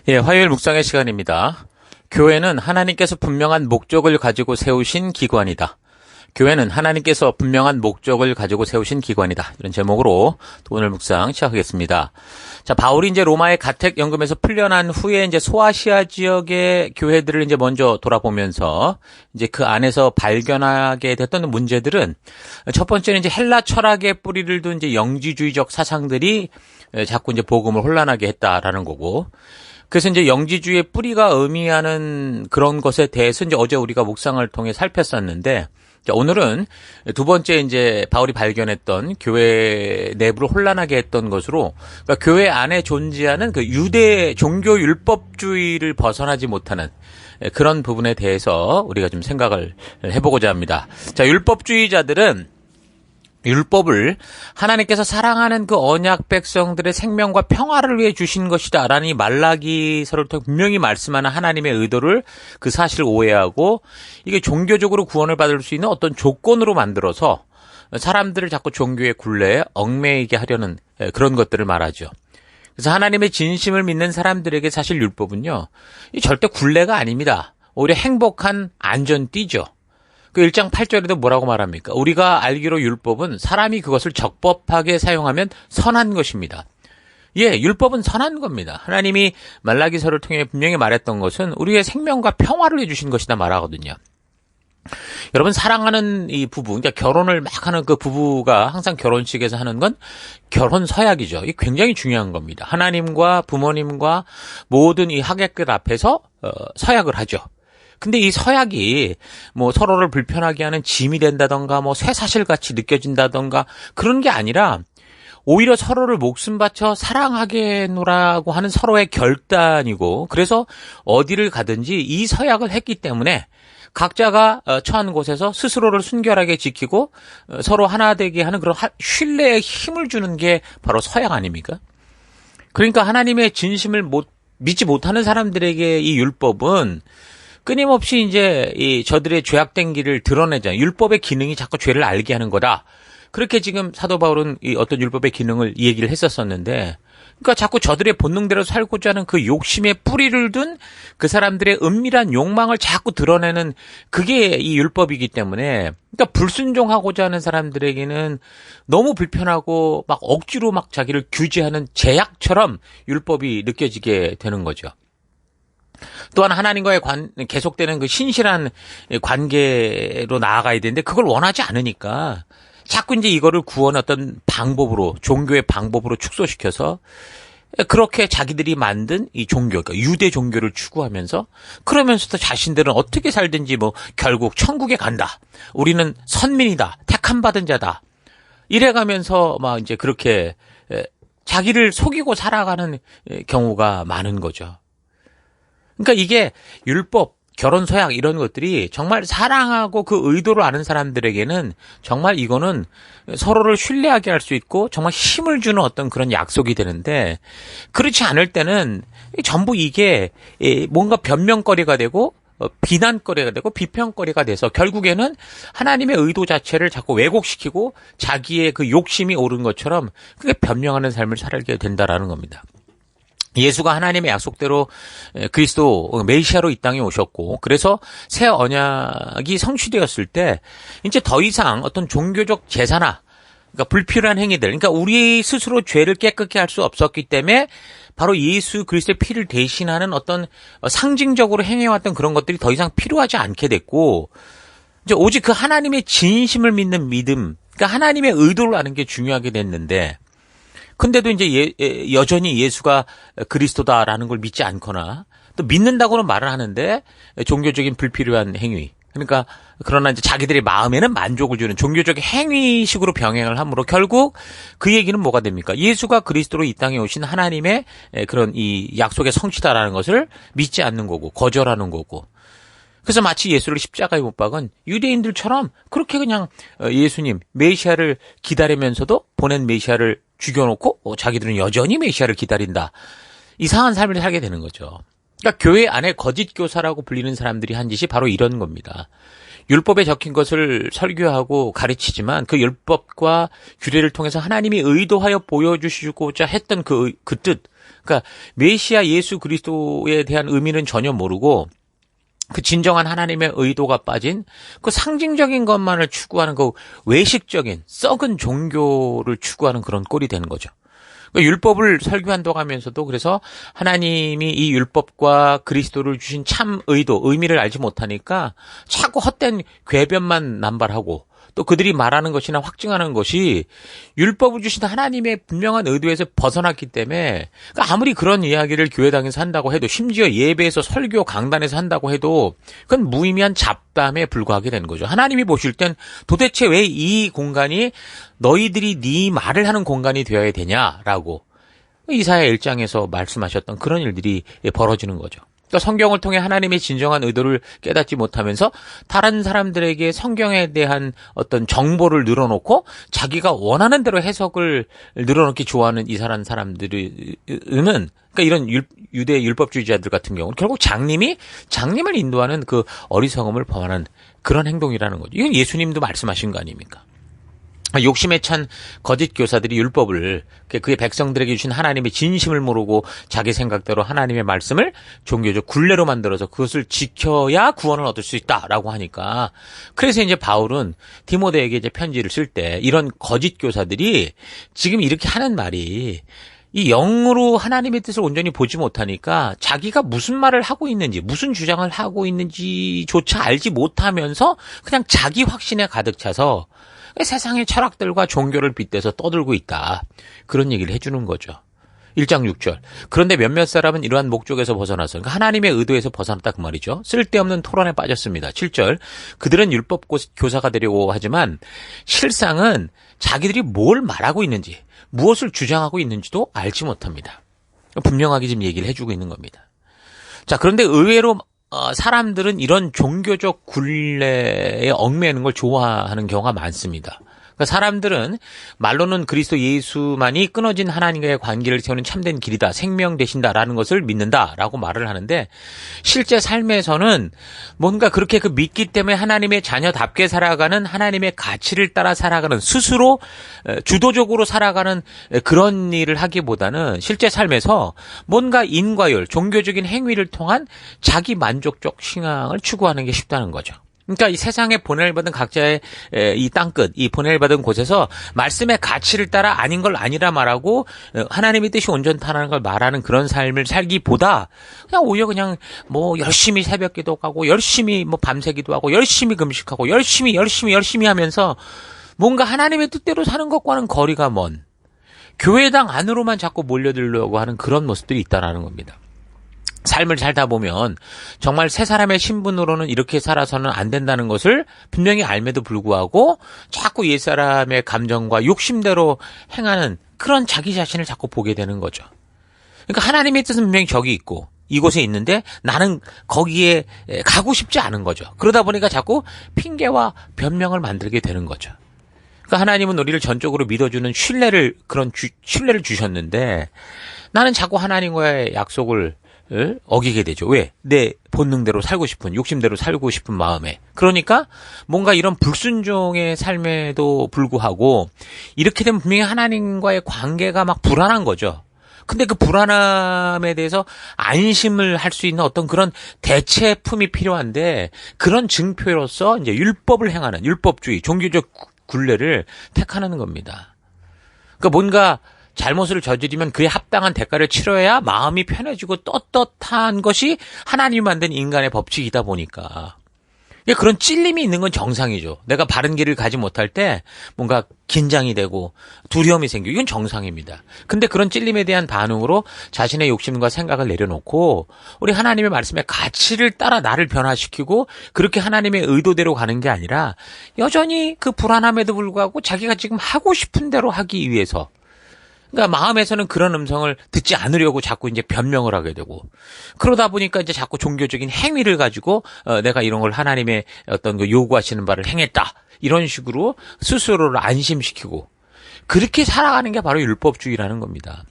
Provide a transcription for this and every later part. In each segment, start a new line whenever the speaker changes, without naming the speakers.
예, 화요일 묵상의 시간입니다. 교회는 하나님께서 분명한 목적을 가지고 세우신 기관이다. 교회는 하나님께서 분명한 목적을 가지고 세우신 기관이다. 이런 제목으로 또 오늘 묵상 시작하겠습니다. 자, 바울이 이제 로마의 가택 연금에서 풀려난 후에 이제 소아시아 지역의 교회들을 이제 먼저 돌아보면서 이제 그 안에서 발견하게 됐던 문제들은 첫 번째는 이제 헬라 철학의 뿌리를 둔 이제 영지주의적 사상들이 자꾸 이제 복음을 혼란하게 했다라는 거고, 그래서 이제 영지주의의 뿌리가 의미하는 그런 것에 대해서 이제 어제 우리가 묵상을 통해 살폈었는데, 오늘은 두 번째 이제 바울이 발견했던 교회 내부를 혼란하게 했던 것으로, 그러니까 교회 안에 존재하는 그 유대 종교 율법주의를 벗어나지 못하는 그런 부분에 대해서 우리가 좀 생각을 해보고자 합니다. 자, 율법주의자들은 율법을 하나님께서 사랑하는 그 언약 백성들의 생명과 평화를 위해 주신 것이다 라는 이 말라기서를 통해 분명히 말씀하는 하나님의 의도를 그 사실을 오해하고 이게 종교적으로 구원을 받을 수 있는 어떤 조건으로 만들어서 사람들을 자꾸 종교의 굴레에 얽매이게 하려는 그런 것들을 말하죠. 그래서 하나님의 진심을 믿는 사람들에게 사실 율법은요, 이 절대 굴레가 아닙니다. 오히려 행복한 안전띠죠. 그 1장 8절에도 뭐라고 말합니까? 우리가 알기로 율법은 사람이 그것을 적법하게 사용하면 선한 것입니다. 예, 율법은 선한 겁니다. 하나님이 말라기서를 통해 분명히 말했던 것은 우리의 생명과 평화를 해주신 것이다 말하거든요. 여러분, 사랑하는 이 부부, 그러니까 결혼을 막 하는 그 부부가 항상 결혼식에서 하는 건 결혼 서약이죠. 이게 굉장히 중요한 겁니다. 하나님과 부모님과 모든 이 하객들 앞에서 서약을 하죠. 근데 이 서약이 뭐 서로를 불편하게 하는 짐이 된다던가 뭐 쇠사실같이 느껴진다던가 그런 게 아니라 오히려 서로를 목숨 바쳐 사랑하겠노라고 하는 서로의 결단이고, 그래서 어디를 가든지 이 서약을 했기 때문에 각자가 처한 곳에서 스스로를 순결하게 지키고 서로 하나 되게 하는 그런 신뢰에 힘을 주는 게 바로 서약 아닙니까? 그러니까 하나님의 진심을 믿지 못하는 사람들에게 이 율법은 끊임없이 이제 저들의 죄악된 길을 드러내잖아요. 율법의 기능이 자꾸 죄를 알게 하는 거다. 그렇게 지금 사도 바울은 이 어떤 율법의 기능을 얘기를 했었었는데, 그러니까 자꾸 저들의 본능대로 살고자 하는 그 욕심의 뿌리를 둔 그 사람들의 은밀한 욕망을 자꾸 드러내는 그게 이 율법이기 때문에, 그러니까 불순종하고자 하는 사람들에게는 너무 불편하고 막 억지로 막 자기를 규제하는 제약처럼 율법이 느껴지게 되는 거죠. 또한 하나님과의 계속되는 그 신실한 관계로 나아가야 되는데 그걸 원하지 않으니까 자꾸 이제 이거를 구원의 어떤 방법으로, 종교의 방법으로 축소시켜서 그렇게 자기들이 만든 이 종교, 그러니까 유대 종교를 추구하면서, 그러면서도 자신들은 어떻게 살든지 뭐 결국 천국에 간다. 우리는 선민이다. 택함 받은 자다. 이래가면서 막 이제 그렇게 자기를 속이고 살아가는 경우가 많은 거죠. 그러니까 이게 율법, 결혼 서약 이런 것들이 정말 사랑하고 그 의도를 아는 사람들에게는 정말 이거는 서로를 신뢰하게 할 수 있고 정말 힘을 주는 어떤 그런 약속이 되는데, 그렇지 않을 때는 전부 이게 뭔가 변명거리가 되고 비난거리가 되고 비평거리가 돼서 결국에는 하나님의 의도 자체를 자꾸 왜곡시키고 자기의 그 욕심이 오른 것처럼 그게 변명하는 삶을 살게 된다라는 겁니다. 예수가 하나님의 약속대로 그리스도 메시아로 이 땅에 오셨고, 그래서 새 언약이 성취되었을 때 이제 더 이상 어떤 종교적 제사나, 그러니까 불필요한 행위들, 그러니까 우리 스스로 죄를 깨끗게 할 수 없었기 때문에 바로 예수 그리스도의 피를 대신하는 어떤 상징적으로 행해왔던 그런 것들이 더 이상 필요하지 않게 됐고, 이제 오직 그 하나님의 진심을 믿는 믿음, 그러니까 하나님의 의도를 아는 게 중요하게 됐는데, 근데도 이제 여전히 예수가 그리스도다라는 걸 믿지 않거나 또 믿는다고는 말을 하는데 종교적인 불필요한 행위, 그러니까 그러나 이제 자기들의 마음에는 만족을 주는 종교적 행위식으로 병행을 함으로 결국 그 얘기는 뭐가 됩니까? 예수가 그리스도로 이 땅에 오신 하나님의 그런 이 약속의 성취다라는 것을 믿지 않는 거고 거절하는 거고, 그래서 마치 예수를 십자가에 못 박은 유대인들처럼 그렇게 그냥 예수님 메시아를 기다리면서도 보낸 메시아를 죽여놓고 자기들은 여전히 메시아를 기다린다. 이상한 삶을 살게 되는 거죠. 그러니까 교회 안에 거짓 교사라고 불리는 사람들이 한 짓이 바로 이런 겁니다. 율법에 적힌 것을 설교하고 가르치지만 그 율법과 규례를 통해서 하나님이 의도하여 보여주시고자 했던 그 뜻, 그러니까 메시아 예수 그리스도에 대한 의미는 전혀 모르고 그 진정한 하나님의 의도가 빠진 그 상징적인 것만을 추구하는 그 외식적인 썩은 종교를 추구하는 그런 꼴이 되는 거죠. 그러니까 율법을 설교한다고 하면서도 그래서 하나님이 이 율법과 그리스도를 주신 참 의도, 의미를 알지 못하니까 자꾸 헛된 궤변만 남발하고 또 그들이 말하는 것이나 확증하는 것이 율법을 주신 하나님의 분명한 의도에서 벗어났기 때문에 그러니까 아무리 그런 이야기를 교회당에서 한다고 해도 심지어 예배에서 설교 강단에서 한다고 해도 그건 무의미한 잡담에 불과하게 되는 거죠. 하나님이 보실 땐 도대체 왜 이 공간이 너희들이 네 말을 하는 공간이 되어야 되냐라고 이사야 1장에서 말씀하셨던 그런 일들이 벌어지는 거죠. 그러니까 성경을 통해 하나님의 진정한 의도를 깨닫지 못하면서 다른 사람들에게 성경에 대한 어떤 정보를 늘어놓고 자기가 원하는 대로 해석을 늘어놓기 좋아하는 이사란 사람들은 그러니까 이런 유대 율법주의자들 같은 경우는 결국 장님을 인도하는 그 어리석음을 범하는 그런 행동이라는 거죠. 이건 예수님도 말씀하신 거 아닙니까? 욕심에 찬 거짓 교사들이 율법을 그의 백성들에게 주신 하나님의 진심을 모르고 자기 생각대로 하나님의 말씀을 종교적 굴레로 만들어서 그것을 지켜야 구원을 얻을 수 있다라고 하니까 그래서 이제 바울은 디모데에게 이제 편지를 쓸 때 이런 거짓 교사들이 지금 이렇게 하는 말이 이 영으로 하나님의 뜻을 온전히 보지 못하니까 자기가 무슨 말을 하고 있는지 무슨 주장을 하고 있는지조차 알지 못하면서 그냥 자기 확신에 가득 차서 세상의 철학들과 종교를 빗대서 떠들고 있다. 그런 얘기를 해주는 거죠. 1장 6절. 그런데 몇몇 사람은 이러한 목적에서 벗어나서 그러니까 하나님의 의도에서 벗어났다 그 말이죠. 쓸데없는 토론에 빠졌습니다. 7절. 그들은 율법 교사가 되려고 하지만 실상은 자기들이 뭘 말하고 있는지 무엇을 주장하고 있는지도 알지 못합니다. 분명하게 지금 얘기를 해주고 있는 겁니다. 자, 그런데 의외로 사람들은 이런 종교적 굴레에 얽매이는 걸 좋아하는 경우가 많습니다. 그러니까 사람들은 말로는 그리스도 예수만이 끊어진 하나님과의 관계를 세우는 참된 길이다, 생명 되신다라는 것을 믿는다라고 말을 하는데 실제 삶에서는 뭔가 그렇게 그 믿기 때문에 하나님의 자녀답게 살아가는 하나님의 가치를 따라 살아가는 스스로 주도적으로 살아가는 그런 일을 하기보다는 실제 삶에서 뭔가 인과율, 종교적인 행위를 통한 자기 만족적 신앙을 추구하는 게 쉽다는 거죠. 그러니까 이 세상에 보냄을 받은 각자의 이 땅끝, 이 보냄을 받은 곳에서 말씀의 가치를 따라 아닌 걸 아니라 말하고 하나님의 뜻이 온전하다는 걸 말하는 그런 삶을 살기보다 그냥 오히려 그냥 뭐 열심히 새벽 기도하고 열심히 뭐 밤새 기도하고 열심히 금식하고 열심히 하면서 뭔가 하나님의 뜻대로 사는 것과는 거리가 먼 교회당 안으로만 자꾸 몰려들려고 하는 그런 모습들이 있다라는 겁니다. 삶을 살다 보면 정말 새 사람의 신분으로는 이렇게 살아서는 안 된다는 것을 분명히 알매도 불구하고 자꾸 옛사람의 감정과 욕심대로 행하는 그런 자기 자신을 자꾸 보게 되는 거죠. 그러니까 하나님의 뜻은 분명히 저기 있고 이곳에 있는데 나는 거기에 가고 싶지 않은 거죠. 그러다 보니까 자꾸 핑계와 변명을 만들게 되는 거죠. 그러니까 하나님은 우리를 전적으로 믿어주는 신뢰를 주셨는데 나는 자꾸 하나님과의 약속을 어기게 되죠. 왜? 내 본능대로 살고 싶은, 욕심대로 살고 싶은 마음에. 그러니까 뭔가 이런 불순종의 삶에도 불구하고 이렇게 되면 분명히 하나님과의 관계가 막 불안한 거죠. 근데 그 불안함에 대해서 안심을 할 수 있는 어떤 그런 대체품이 필요한데 그런 증표로서 이제 율법을 행하는 율법주의, 종교적 굴레를 택하는 겁니다. 그러니까 뭔가 잘못을 저지르면 그에 합당한 대가를 치러야 마음이 편해지고 떳떳한 것이 하나님이 만든 인간의 법칙이다 보니까 그런 찔림이 있는 건 정상이죠. 내가 바른 길을 가지 못할 때 뭔가 긴장이 되고 두려움이 생기고 이건 정상입니다. 근데 그런 찔림에 대한 반응으로 자신의 욕심과 생각을 내려놓고 우리 하나님의 말씀의 가치를 따라 나를 변화시키고 그렇게 하나님의 의도대로 가는 게 아니라 여전히 그 불안함에도 불구하고 자기가 지금 하고 싶은 대로 하기 위해서 그러니까 마음에서는 그런 음성을 듣지 않으려고 자꾸 이제 변명을 하게 되고 그러다 보니까 이제 자꾸 종교적인 행위를 가지고 내가 이런 걸 하나님의 어떤 그 요구하시는 바를 행했다 이런 식으로 스스로를 안심시키고 그렇게 살아가는 게 바로 율법주의라는 겁니다.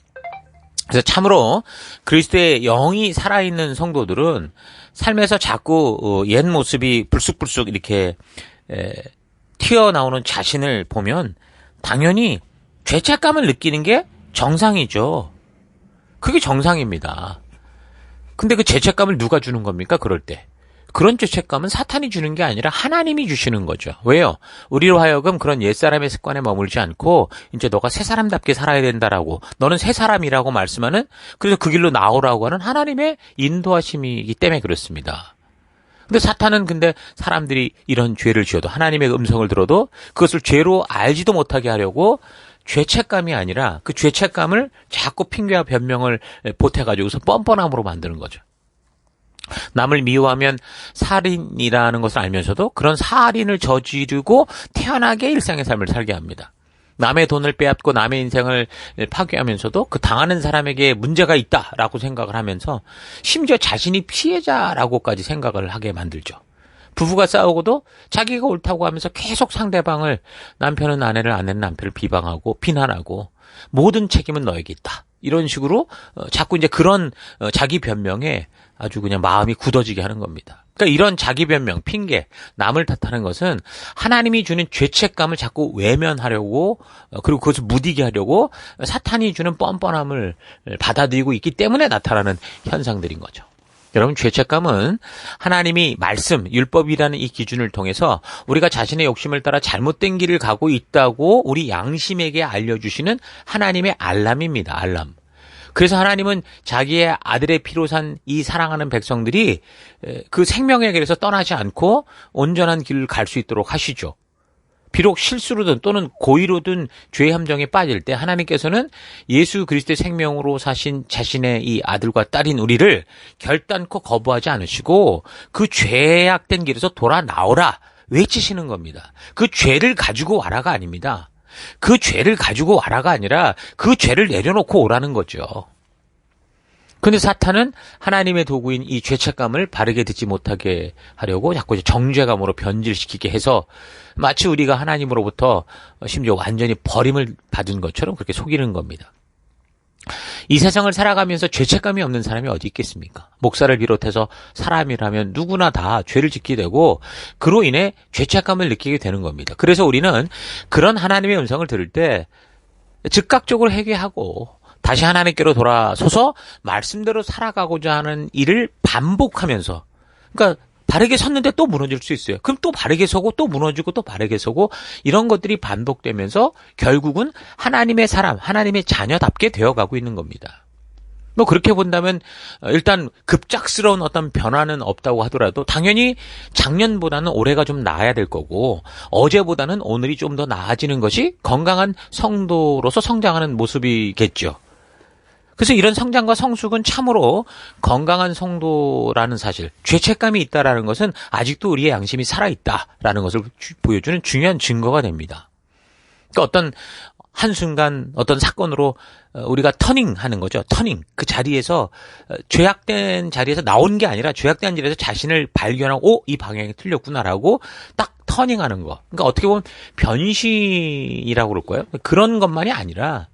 그래서 참으로 그리스도의 영이 살아있는 성도들은 삶에서 자꾸 옛 모습이 불쑥불쑥 이렇게 튀어나오는 자신을 보면 당연히 죄책감을 느끼는 게 정상이죠. 그게 정상입니다. 근데 그 죄책감을 누가 주는 겁니까? 그럴 때. 그런 죄책감은 사탄이 주는 게 아니라 하나님이 주시는 거죠. 왜요? 우리로 하여금 그런 옛사람의 습관에 머물지 않고 이제 너가 새 사람답게 살아야 된다라고, 너는 새 사람이라고 말씀하는, 그래서 그 길로 나오라고 하는 하나님의 인도하심이기 때문에 그렇습니다. 근데 사탄은 근데 사람들이 이런 죄를 지어도, 하나님의 음성을 들어도 그것을 죄로 알지도 못하게 하려고 죄책감이 아니라 그 죄책감을 자꾸 핑계와 변명을 보태가지고서 뻔뻔함으로 만드는 거죠. 남을 미워하면 살인이라는 것을 알면서도 그런 살인을 저지르고 태연하게 일상의 삶을 살게 합니다. 남의 돈을 빼앗고 남의 인생을 파괴하면서도 그 당하는 사람에게 문제가 있다라고 생각을 하면서 심지어 자신이 피해자라고까지 생각을 하게 만들죠. 부부가 싸우고도 자기가 옳다고 하면서 계속 상대방을, 남편은 아내를, 아내는 남편을 비방하고 비난하고 모든 책임은 너에게 있다, 이런 식으로 자꾸 이제 그런 자기 변명에 아주 그냥 마음이 굳어지게 하는 겁니다. 그러니까 이런 자기 변명, 핑계, 남을 탓하는 것은 하나님이 주는 죄책감을 자꾸 외면하려고, 그리고 그것을 무디게 하려고 사탄이 주는 뻔뻔함을 받아들이고 있기 때문에 나타나는 현상들인 거죠. 여러분, 죄책감은 하나님이 말씀, 율법이라는 이 기준을 통해서 우리가 자신의 욕심을 따라 잘못된 길을 가고 있다고 우리 양심에게 알려주시는 하나님의 알람입니다. 알람. 그래서 하나님은 자기의 아들의 피로 산 이 사랑하는 백성들이 그 생명의 길에서 떠나지 않고 온전한 길을 갈 수 있도록 하시죠. 비록 실수로든 또는 고의로든 죄의 함정에 빠질 때 하나님께서는 예수 그리스도의 생명으로 사신 자신의 이 아들과 딸인 우리를 결단코 거부하지 않으시고 그 죄악된 길에서 돌아 나오라 외치시는 겁니다. 그 죄를 가지고 와라가 아닙니다. 그 죄를 가지고 와라가 아니라 그 죄를 내려놓고 오라는 거죠. 근데 사탄은 하나님의 도구인 이 죄책감을 바르게 듣지 못하게 하려고 자꾸 정죄감으로 변질시키게 해서 마치 우리가 하나님으로부터 심지어 완전히 버림을 받은 것처럼 그렇게 속이는 겁니다. 이 세상을 살아가면서 죄책감이 없는 사람이 어디 있겠습니까? 목사를 비롯해서 사람이라면 누구나 다 죄를 짓게 되고 그로 인해 죄책감을 느끼게 되는 겁니다. 그래서 우리는 그런 하나님의 음성을 들을 때 즉각적으로 회개하고 다시 하나님께로 돌아서서 말씀대로 살아가고자 하는 일을 반복하면서, 그러니까 바르게 섰는데 또 무너질 수 있어요. 그럼 또 바르게 서고 또 무너지고 또 바르게 서고 이런 것들이 반복되면서 결국은 하나님의 사람, 하나님의 자녀답게 되어가고 있는 겁니다. 뭐 그렇게 본다면 일단 급작스러운 어떤 변화는 없다고 하더라도 당연히 작년보다는 올해가 좀 나아야 될 거고 어제보다는 오늘이 좀 더 나아지는 것이 건강한 성도로서 성장하는 모습이겠죠. 그래서 이런 성장과 성숙은 참으로 건강한 성도라는 사실, 죄책감이 있다라는 것은 아직도 우리의 양심이 살아있다라는 것을 보여주는 중요한 증거가 됩니다. 그러니까 어떤 한순간 어떤 사건으로 우리가 터닝하는 거죠. 터닝. 그 자리에서 죄악된 자리에서 나온 게 아니라 죄악된 자리에서 자신을 발견하고 이 방향이 틀렸구나라고 딱 터닝하는 거. 그러니까 어떻게 보면 변신이라고 그럴까요? 그런 것만이 아니라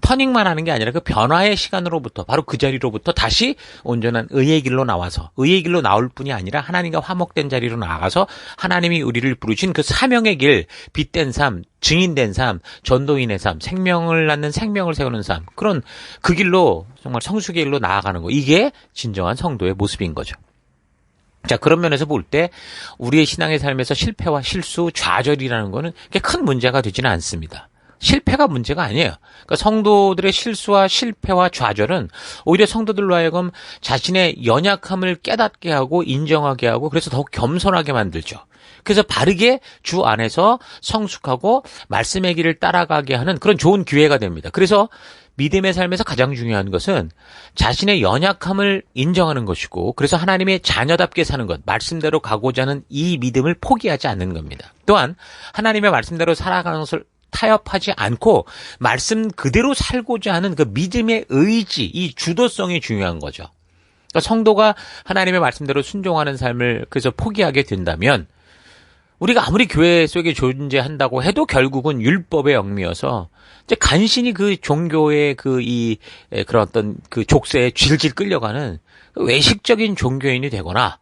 터닝만 하는 게 아니라 그 변화의 시간으로부터 바로 그 자리로부터 다시 온전한 의의 길로 나와서 의의 길로 나올 뿐이 아니라 하나님과 화목된 자리로 나아가서 하나님이 우리를 부르신 그 사명의 길, 빛된 삶, 증인된 삶, 전도인의 삶, 생명을 낳는 생명을 세우는 삶, 그런 그 길로 정말 성숙의 길로 나아가는 거, 이게 진정한 성도의 모습인 거죠. 자, 그런 면에서 볼 때 우리의 신앙의 삶에서 실패와 실수, 좌절이라는 거는 큰 문제가 되지는 않습니다. 실패가 문제가 아니에요. 그러니까 성도들의 실수와 실패와 좌절은 오히려 성도들로 하여금 자신의 연약함을 깨닫게 하고 인정하게 하고 그래서 더욱 겸손하게 만들죠. 그래서 바르게 주 안에서 성숙하고 말씀의 길을 따라가게 하는 그런 좋은 기회가 됩니다. 그래서 믿음의 삶에서 가장 중요한 것은 자신의 연약함을 인정하는 것이고 그래서 하나님의 자녀답게 사는 것, 말씀대로 가고자 하는 이 믿음을 포기하지 않는 겁니다. 또한 하나님의 말씀대로 살아가는 것을 타협하지 않고 말씀 그대로 살고자 하는 그 믿음의 의지, 이 주도성이 중요한 거죠. 그러니까 성도가 하나님의 말씀대로 순종하는 삶을 그래서 포기하게 된다면 우리가 아무리 교회 속에 존재한다고 해도 결국은 율법의 영미여서 이제 간신히 그 종교의 그런 어떤 그 족쇄에 질질 끌려가는 외식적인 종교인이 되거나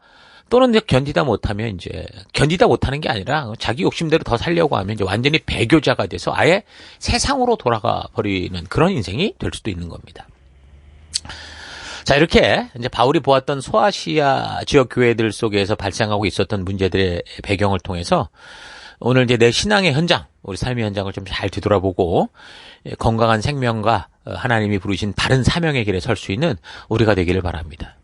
또는 이제 견디다 못하면 이제 견디다 못하는 게 아니라 자기 욕심대로 더 살려고 하면 이제 완전히 배교자가 돼서 아예 세상으로 돌아가 버리는 그런 인생이 될 수도 있는 겁니다. 자, 이렇게 이제 바울이 보았던 소아시아 지역 교회들 속에서 발생하고 있었던 문제들의 배경을 통해서 오늘 이제 내 신앙의 현장, 우리 삶의 현장을 좀 잘 뒤돌아보고 건강한 생명과 하나님이 부르신 바른 사명의 길에 설 수 있는 우리가 되기를 바랍니다.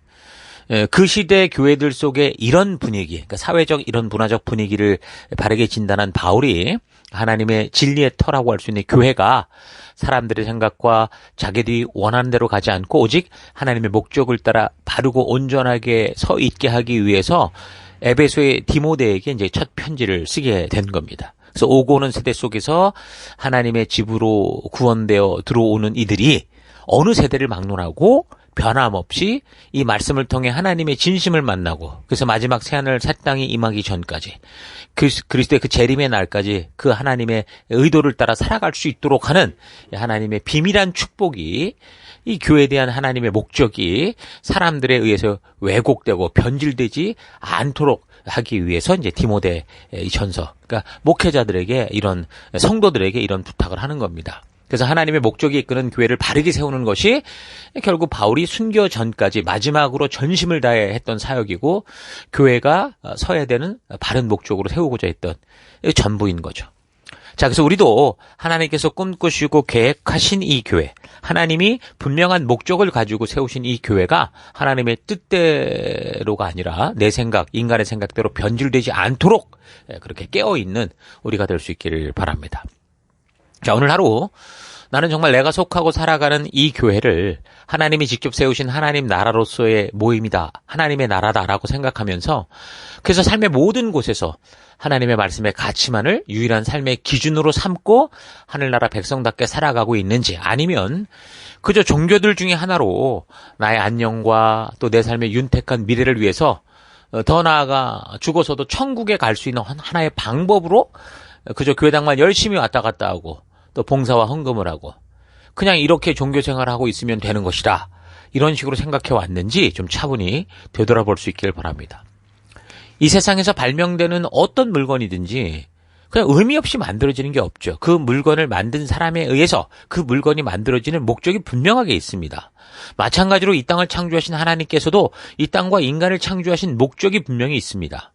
그 시대 교회들 속에 이런 분위기, 그러니까 사회적 이런 문화적 분위기를 바르게 진단한 바울이 하나님의 진리의 터라고 할 수 있는 교회가 사람들의 생각과 자기들이 원하는 대로 가지 않고 오직 하나님의 목적을 따라 바르고 온전하게 서 있게 하기 위해서 에베소의 디모데에게 이제 첫 편지를 쓰게 된 겁니다. 그래서 오고 오는 세대 속에서 하나님의 집으로 구원되어 들어오는 이들이 어느 세대를 막론하고 변함없이 이 말씀을 통해 하나님의 진심을 만나고 그래서 마지막 새하늘 새 땅이 임하기 전까지 그리스도의 그 재림의 날까지 그 하나님의 의도를 따라 살아갈 수 있도록 하는 하나님의 비밀한 축복이 이 교회에 대한 하나님의 목적이 사람들에 의해서 왜곡되고 변질되지 않도록 하기 위해서 이제 디모데 전서, 그러니까 목회자들에게 이런 성도들에게 이런 부탁을 하는 겁니다. 그래서 하나님의 목적이 이끄는 교회를 바르게 세우는 것이 결국 바울이 순교 전까지 마지막으로 전심을 다해 했던 사역이고 교회가 서야 되는 바른 목적으로 세우고자 했던 전부인 거죠. 자, 그래서 우리도 하나님께서 꿈꾸시고 계획하신 이 교회, 하나님이 분명한 목적을 가지고 세우신 이 교회가 하나님의 뜻대로가 아니라 내 생각, 인간의 생각대로 변질되지 않도록 그렇게 깨어있는 우리가 될 수 있기를 바랍니다. 자, 오늘 하루 나는 정말 내가 속하고 살아가는 이 교회를 하나님이 직접 세우신 하나님 나라로서의 모임이다. 하나님의 나라다라고 생각하면서 그래서 삶의 모든 곳에서 하나님의 말씀의 가치만을 유일한 삶의 기준으로 삼고 하늘나라 백성답게 살아가고 있는지 아니면 그저 종교들 중에 하나로 나의 안녕과 또 내 삶의 윤택한 미래를 위해서 더 나아가 죽어서도 천국에 갈 수 있는 하나의 방법으로 그저 교회당만 열심히 왔다 갔다 하고 또 봉사와 헌금을 하고 그냥 이렇게 종교 생활을 하고 있으면 되는 것이다. 이런 식으로 생각해 왔는지 좀 차분히 되돌아볼 수 있기를 바랍니다. 이 세상에서 발명되는 어떤 물건이든지 그냥 의미 없이 만들어지는 게 없죠. 그 물건을 만든 사람에 의해서 그 물건이 만들어지는 목적이 분명하게 있습니다. 마찬가지로 이 땅을 창조하신 하나님께서도 이 땅과 인간을 창조하신 목적이 분명히 있습니다.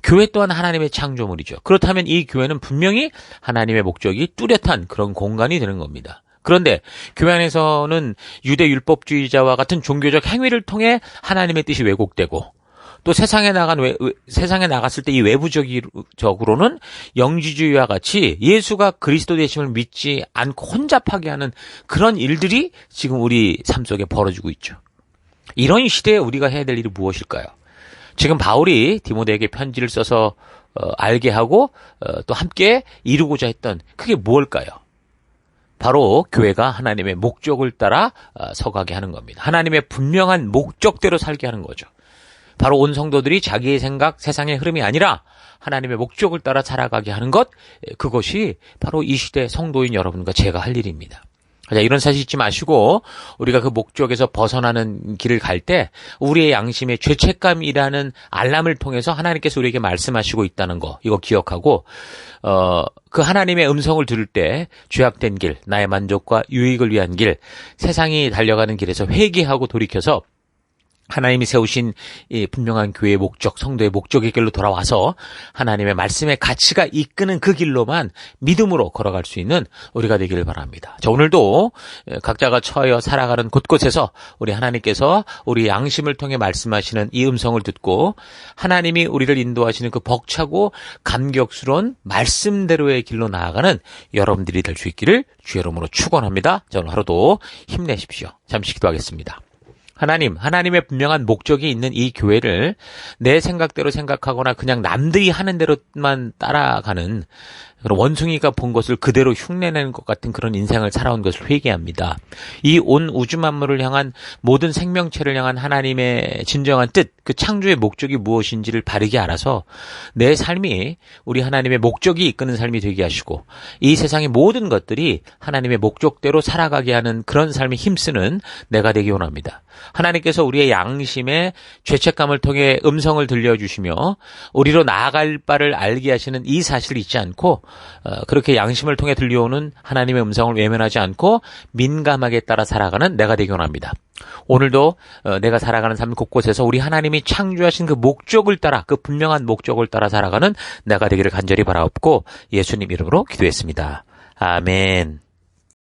교회 또한 하나님의 창조물이죠. 그렇다면 이 교회는 분명히 하나님의 목적이 뚜렷한 그런 공간이 되는 겁니다. 그런데 교회 안에서는 유대 율법주의자와 같은 종교적 행위를 통해 하나님의 뜻이 왜곡되고 또 세상에 나갔을 때 이 외부적으로는 영지주의와 같이 예수가 그리스도 되심을 믿지 않고 혼잡하게 하는 그런 일들이 지금 우리 삶 속에 벌어지고 있죠. 이런 시대에 우리가 해야 될 일이 무엇일까요? 지금 바울이 디모데에게 편지를 써서 알게 하고 또 함께 이루고자 했던 그게 무엇일까요? 바로 교회가 하나님의 목적을 따라 서가게 하는 겁니다. 하나님의 분명한 목적대로 살게 하는 거죠. 바로 온 성도들이 자기의 생각, 세상의 흐름이 아니라 하나님의 목적을 따라 살아가게 하는 것, 그것이 바로 이 시대 성도인 여러분과 제가 할 일입니다. 자, 이런 사실 잊지 마시고 우리가 그 목적에서 벗어나는 길을 갈 때 우리의 양심의 죄책감이라는 알람을 통해서 하나님께서 우리에게 말씀하시고 있다는 거 이거 기억하고 그 하나님의 음성을 들을 때 죄악된 길, 나의 만족과 유익을 위한 길, 세상이 달려가는 길에서 회개하고 돌이켜서 하나님이 세우신 이 분명한 교회의 목적, 성도의 목적의 길로 돌아와서 하나님의 말씀의 가치가 이끄는 그 길로만 믿음으로 걸어갈 수 있는 우리가 되기를 바랍니다. 자, 오늘도 각자가 처하여 살아가는 곳곳에서 우리 하나님께서 우리 양심을 통해 말씀하시는 이 음성을 듣고 하나님이 우리를 인도하시는 그 벅차고 감격스러운 말씀대로의 길로 나아가는 여러분들이 될 수 있기를 주의 이름으로 축원합니다. 자, 오늘 하루도 힘내십시오. 잠시 기도하겠습니다. 하나님의 분명한 목적이 있는 이 교회를 내 생각대로 생각하거나 그냥 남들이 하는 대로만 따라가는 그런 원숭이가 본 것을 그대로 흉내내는 것 같은 그런 인생을 살아온 것을 회개합니다. 이 온 우주 만물을 향한 모든 생명체를 향한 하나님의 진정한 뜻, 그 창조의 목적이 무엇인지를 바르게 알아서 내 삶이 우리 하나님의 목적이 이끄는 삶이 되게 하시고 이 세상의 모든 것들이 하나님의 목적대로 살아가게 하는 그런 삶에 힘쓰는 내가 되기 원합니다. 하나님께서 우리의 양심의 죄책감을 통해 음성을 들려주시며 우리로 나아갈 바를 알게 하시는 이 사실을 잊지 않고 그렇게 양심을 통해 들려오는 하나님의 음성을 외면하지 않고 민감하게 따라 살아가는 내가 되기 원합니다. 오늘도 내가 살아가는 삶 곳곳에서 우리 하나님이 창조하신 그 목적을 따라, 그 분명한 목적을 따라 살아가는 내가 되기를 간절히 바라옵고 예수님 이름으로 기도했습니다. 아멘.